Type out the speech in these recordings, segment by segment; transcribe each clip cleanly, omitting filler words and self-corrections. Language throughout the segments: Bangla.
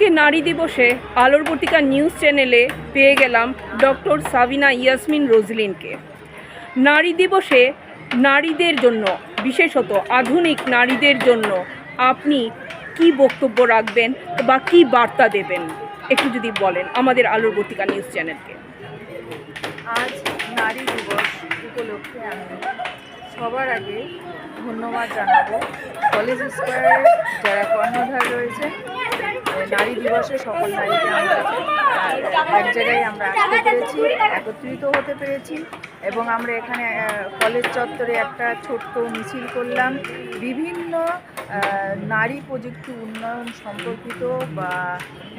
আজকে নারী দিবসে আলোর পত্রিকা নিউজ চ্যানেলে পেয়ে গেলাম ডক্টর সাবিনা ইয়াসমিন রোজলিনকে। নারী দিবসে নারীদের জন্য, বিশেষত আধুনিক নারীদের জন্য আপনি কি বক্তব্য রাখবেন বা কি বার্তা দেবেন একটু যদি বলেন আমাদের আলোর পত্রিকা নিউজ চ্যানেলকে। আজ নারী দিবস উপলক্ষে আমি সবার আগে ধন্যবাদ জানাবো কলেজ স্কোয়ারের যারা কর্ণধার রয়েছে। নারী দিবসে সকল নারীকে আমরা এক জায়গায় আমরা আসতে পেরেছি, একত্রিত হতে পেরেছি এবং আমরা এখানে কলেজ চত্বরে একটা ছোট্ট মিছিল করলাম বিভিন্ন নারী প্রযুক্তি উন্নয়ন সম্পর্কিত বা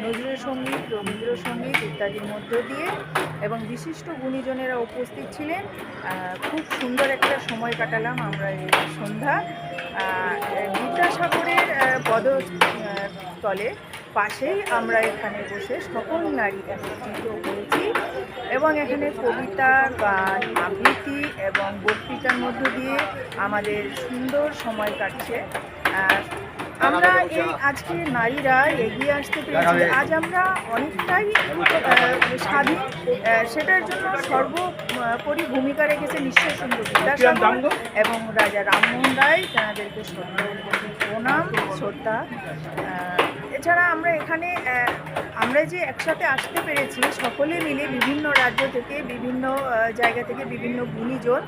নজরুল সঙ্গীত, রবীন্দ্রসঙ্গীত ইত্যাদির মধ্য দিয়ে, এবং বিশিষ্ট গুণীজনেরা উপস্থিত ছিলেন। খুব সুন্দর একটা সময় কাটালাম আমরা এই সন্ধ্যা। বিদ্যাসাগরের পদতলে পাশেই আমরা এখানে বসে সকল নারী একত্রিত হয়েছি এবং এখানে কবিতা, গান, আবৃত্তি এবং বক্তৃতার মধ্য দিয়ে আমাদের সুন্দর সময় কাটছে। আমরা এই আজকে নারীরা এগিয়ে আসতে পেরেছি, আজ আমরা অনেকটাই স্বাধীন। সেটার জন্য সর্বোপরি ভূমিকা রেখেছে নিশ্চয় সুন্দর বিদ্যাসাগর এবং রাজা রামমোহন রায়, তেনাদেরকে প্রণাম, শ্রদ্ধা। এছাড়া আমরা এখানে আমরা যে একসাথে আসতে পেরেছি সকলে মিলে, বিভিন্ন রাজ্য থেকে, বিভিন্ন জায়গা থেকে বিভিন্ন গুণীজন